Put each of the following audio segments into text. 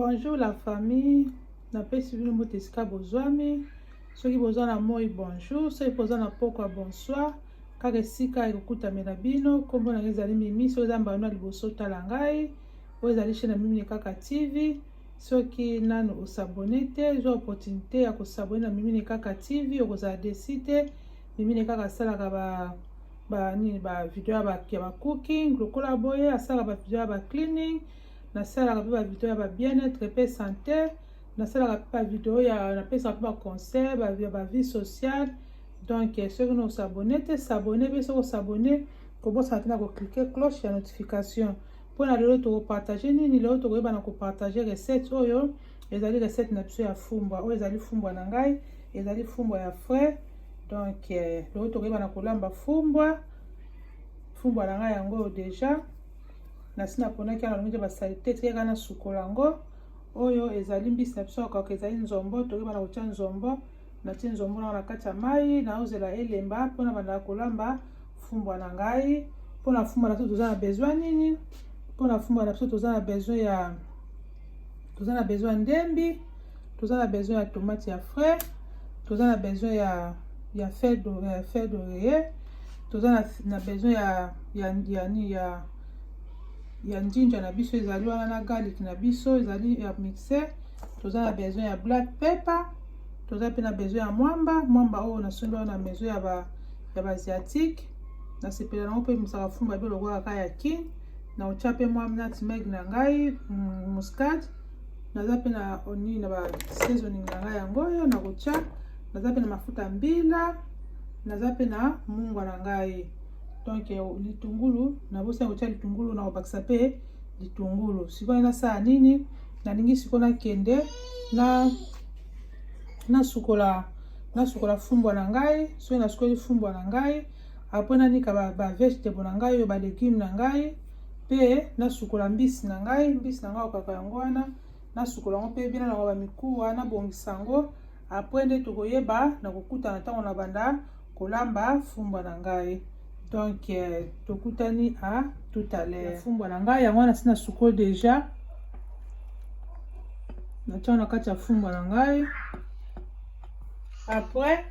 Bonjour la famille, napesi bino mbote esika bozwami. Soki boza na moi bonjour, soki boza na pokwa bonsoir. Kaka esika ekokutamela bino, kombo na ezali Mimi. Soki eza mbano ya liboso tala ngai, oyo ezali chaîne Mimi Kaka TV. Soki nanu osabone te, zwa opportunité ya kosabone na Mimi Kaka TV, okozala desi te. Mimi Kaka asalaka ba video ya ba cooking, lokola boye asalaka ba video ya ba cleaning. Nasalaka pe ba video ya ba bien-être pe santé, nasalaka pe ba video ya napesa pe ba conseil ba vie sociale. Donc soki no s'abonner te s'abonner, pe soko s'abonner ko bosa tina ko cliquer cloche ya notification. Pona lelo to partager nini, lelo to koyeba na ko partager recette oyo ezali recette na biso ya fumbwa, oyo ezali fumbwa na ngai, ezali fumbwa ya frais. Donc lelo to koyeba na kolamba fumbwa na ngai yango déjà nasina pona kia na ba salite tika na sukolango oyo ezali mbisi na biso ka ezali nzombo to koyeba na kotia nzombo na tie nzombo na kati ya mai na ozela elemba pona banda kolamba fumbwa na ngai. Pona fumbwa na biso toza na besoin nini? Pona fumbwa na biso toza na besoin ndembi, toza na besoin ya tomate ya frais, toza na besoin ya feuille d'oreiller, toza na besoin ya njinja na biso ezali wana na garlic na biso ezali ya mixer. Toza na besoin ya black pepper, toza pe na besoin ya mwamba oyo nasombi wana na maison ya ba asiatique. Na sepela nango pe misaka fumbwa be lokola kaka ya kin. Na otia pe mwa nutmeg na ngai, muscade. Naza pe na oni na ba seasoning na ngai yango oyo na kotia. Naza pe na mafuta mbila, naza pe na mungwa na ngai. Donc litungulu na bosa kotia litungulu na obakisa pe litungulu. Sikoyo na saa nini nalingi sikoyo na kende na sukola fumbwa na ngai. So na sikoyo fumbwa na ngai après na nika ba vegetable na ngai, ba légumes na ngai, pe na sukola mbisi na ngai okaka yango wana na sukola ngo pe bina na ba mikuwa na bongisa ngo. Après nde tokoyeba na kokuta na tango na banda kolamba fumbwa na ngai. Donc tokutani à tout à l'heure. Fumbwa na ngai yango na sina suko déjà na tia na kati ya fumbwa na ngai. Après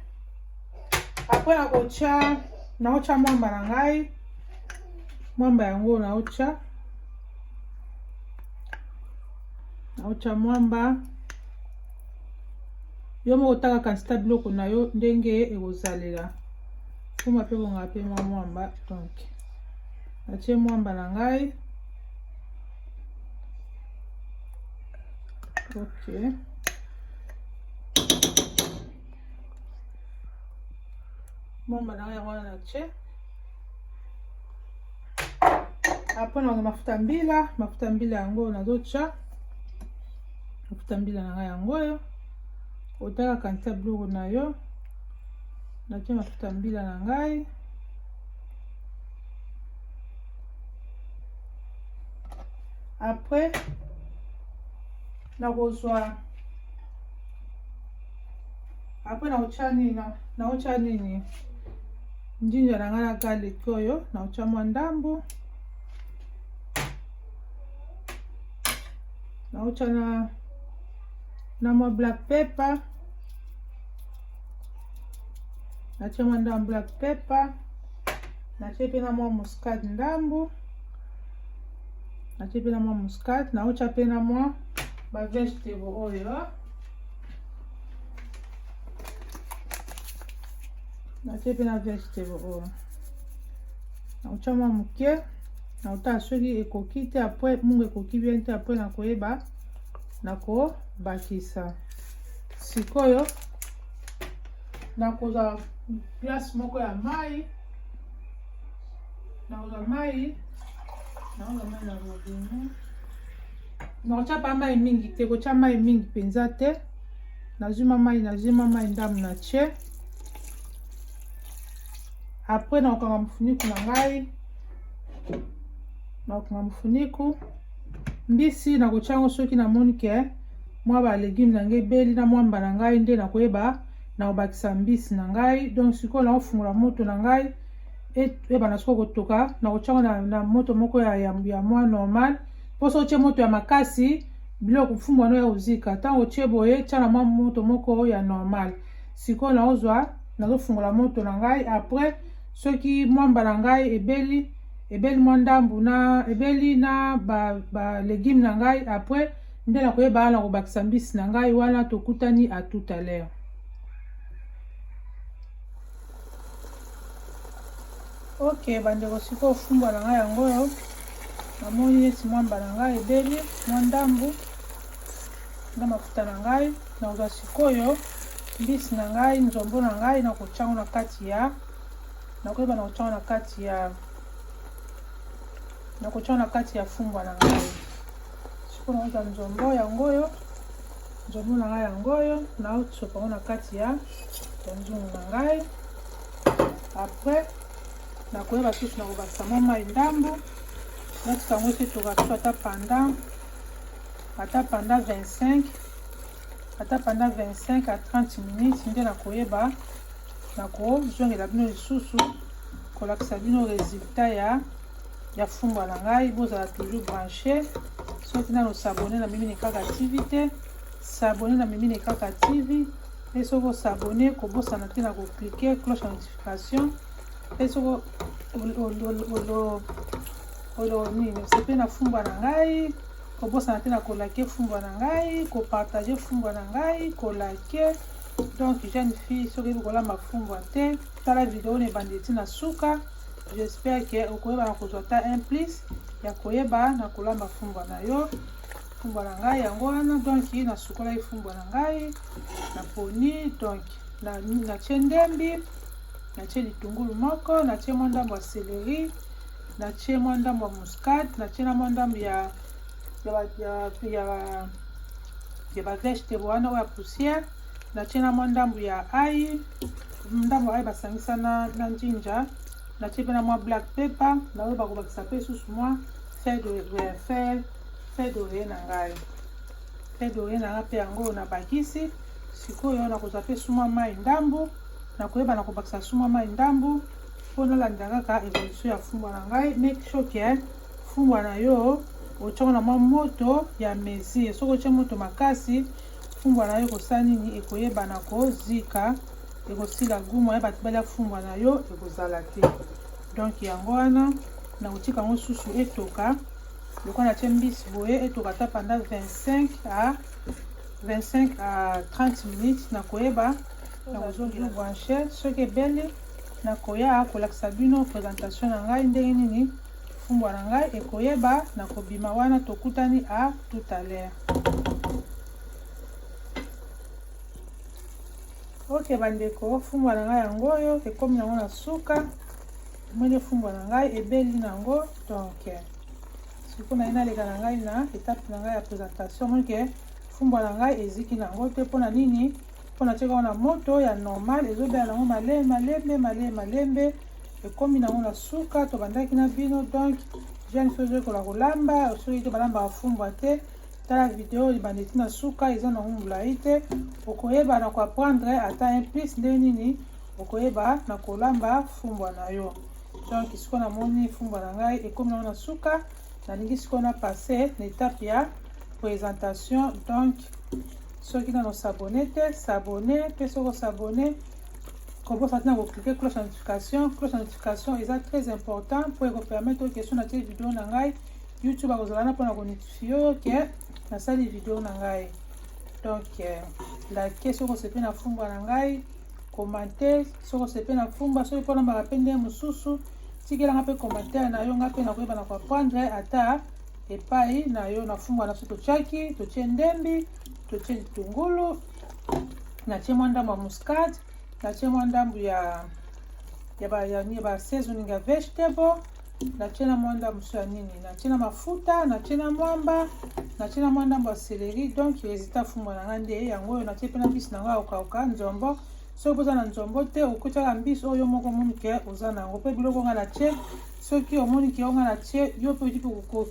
na ocha mwamba na ngai, mwamba yango na ocha mwamba yo moko taka kansita biloko na yo ndenge ekozalela. Fumbwa pe bonga pe mwamba. Donc natie mwamba na ngai. Ok, mwamba na ngai yango wana natie. Après na mafuta mbila yango nazotia mafuta mbila na ngai yango oyo otaka kantita biloko na yo. Natia mafuta mbila na ngai. Après nakozwa naocha nini njinja na ngai na garlic oyo naocha mwa ndambo, naocha na mwa black pepper, natia mwa ndambo black pepper, natia pe na mwa muscade ndambo, natia pe na mwa muscade, naocha pe na mwa ba vegetable oyo, natia pe na vegetable oyo, naocha mwa muke, naota soki ekoki te. Après mungu ekoki bien te, après nakoyeba nakobakisa. Sikoyo nakozwa glace moko ya mai, nakozwa mai na robine. Nakotia pa mai mingi te, kotia mai mingi penza te. Nazima mai ndamu na tie. Après nakokanga mfuniku na ngai, nakokanga mfuniku mbisi nakotia ngo soki namoni ke mwa ba légumes na ngai beli na mwamba na ngai nde nakoyeba na obakisa mbisi na ngai. Donc sikoyo na ofungola moto na ngai eba na siko kotoka na kotia na moto moko ya mwa normal. Poso otie moto ya makasi biloko fumbwa no ya ozika ntango otie boye tia na mwa moto moko ya normal. Sikoyo nazofungola moto na ngai. Après soki mwamba na ngai ebeli mwa ndambu na ebeli na ba légume na ngai, après nde nakoyeba na kobakisa mbisi na ngai wana tokutani à tout à l'heure. Ok bandeko, sikoyo fumbwa na ngai yango oyo namoni neti mwamba na ngai ebeli mwa ndambu na mafuta na ngai. Nakozwa sikoyo mbisi na ngai, nzombo na ngai nakotiango na kati ya nakoyeba nakotiango na kati ya fumbwa na ngai. Sikoyo nakozwa nzombo yango oyo, nzombo na ngai yango oyo naotsopango na kati ya nzungu na ngai. Après nakoyeba susu nakobakisa mwa mai ndambu natika yango ete tokasusu ata pendant 25 à 30 minutes nde nakoyeba nakozongela bino lisusu kolakisa bino resultat ya fumbwa na ngai. Bozala toujours branché soki nano sabone na Mimini Kaka TV te, sabone na Mimini Kaka TV. Et soki osabone kobosana te na koklike cloche ya notification. Et soki sepe na fumbwa na ngai, kobosana te na kolake fumbwa na ngai, kopartage fumbwa na ngai, kolake. Donc jeune fille soki kolamba fumbwa te, tala video ne bandeti na suka. J'espère que okoyeba na kozwa ta un plus ya koyeba na kolamba fumbwa na yo. Fumbwa na ngai yango wana, donc na sukola fumbwa na ngai na poni. Donc na tie ndembi, na tie litungulu moko, na tie mwa ndambo ya céleri, na tie mwa ndambo ya muscade, na tie na mwa ndambo ya ba vegetable wana ya poussière, na tie na mwa ndambo ya ai, ndambo ai basangisa na njinja, na tie pe na mwa black pepper, na oyo bakobakisa pe susu mwa feuille d'oreiller na ngai. Feuille d'oreiller na ngai pe yango na bakisi. Sikoyo nakozwa pe suma mai ndambu, nakoyeba na kobakisa suma mai ndambu mpona olandela kaka evolution ya fumbwa na ngai. Make sure ke fumbwa na yo otiango na mwa moto ya mesure. Soki otie moto makasi, fumbwa na yo ekosala nini? Ekoyeba na kozika, ekosila gumu, oyeba te balia fumbwa na yo ekozala te. Donc yango wana nakotika yango susu etoka. Lokola natie mbisi boye etoka ata pendant 25 à 30 minutes. Nakoyeba nakozongela branché soki ebeli, nakoya kolakisa bino présentation na ngai ndenge nini fumbwa na ngai ekoyeba na kobima wana. Tokutani à tout à l'heure. Ok bandeko, fumbwa na ngai yango oyo ekomi nango na suka. Mwene fumbwa na ngai ebeli nango. Donc siko na ina leka na ngai na étape na ngai ya présentation. Mwene fumbwa na ngai eziki nango te mpona nini? Mpona tieka na moto ya normal ezobela nango malembe ekomi nango na suka. Tobandaki na bino. Donc jeune fille kola kolamba soki te balamba fumbwa te, tala video libandeti na suka eza nango molai te. Okoyeba na koapprendre ata un plus nde nini okoyeba na kolamba fumbwa na yo. Donc siko namoni fumbwa na ngai ekomi nango na suka. Nalingi siko na passe na étape ya présentation. Donc soki nano sabone te, sabone pe soko sabone kobosa tina koklike cloche ya notification. Cloche ya notification eza très important po ekopermettre oyo question na tie video na ngai YouTube akozala na mpona konotifie oyo ke nasali video na ngai. Donc like soko sepe na fumbwa na ngai, commenter soko sepe na fumbwa. Soki mpona mbaka pe nde mosusu tikelanga pe commentaire na yo, nga pe nakoyeba na koapprendre ata epai na yo na fumbwa na biso. Totiaki totie ndembi, totie litungulu, natie mwa ndambo ya muscade, natie mwa ndambo ya ba seasoning ya vegetable, natie na mwa ndambo ya nini, natie na mafuta, natie na mwamba, natie na mwa ndambo ya céleri. Donc resultat fumbwa na ngai nde yango oyo. Natie pe na mbisi na ngai okauka nzombo. Soki oza na nzombo te, okotiaka mbisi oyo moko omoni ke oza nango. Mpe biloko nga na tie soki omoni ke onga na tie yo mpe oti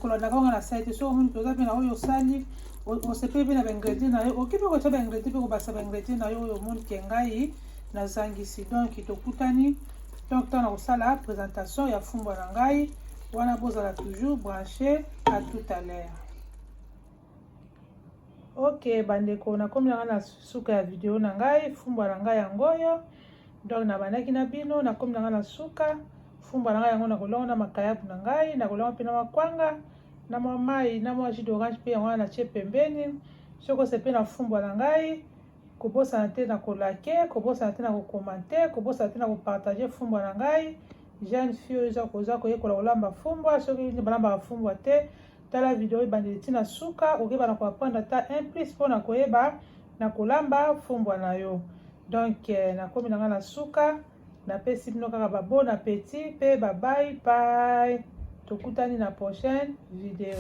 kolandaka onga na site. Soki omoni ke oza mpe na oyo osali osepeli mpe na baingrédient na yo, oki mpe kotia baingrédient mpe kobakisa baingrédient na yo oyo omoni ke ngai nazangisi. Donc tokutani. Donc ntango na kosala présentation ya fumbwa na ngai wana, bozala toujours branché. À tout à l'heure. Ok bandeko, nakomi nanga na suka ya video na ngai, fumbwa na ngai yango yo. Donc na bandaki na bino, nakomi nanga na suka, fumbwa na ngai yango nakolonga na makayabu na ngai, nakolonga pe na makwanga, na mwa mai, na mwa jus d'orange pe yango na tie pembeni. Soko sepe na fumbwa na ngai, kobosana te na kolake, kobosana te na kokomante, kobosana te na kopartager fumbwa na ngai. Jeune fille eza koza koyekola kolamba fumbwa, soki balamba fumbwa te. Tala video ebandeli tina suka, okeba na koapprendre ata un plus mpona koyeba na kolamba fumbwa na yo. Donc nakomi nanga na suka, napesi bino kaka ba bon appétit pe bye bye. Tokutani na prochaine vidéo.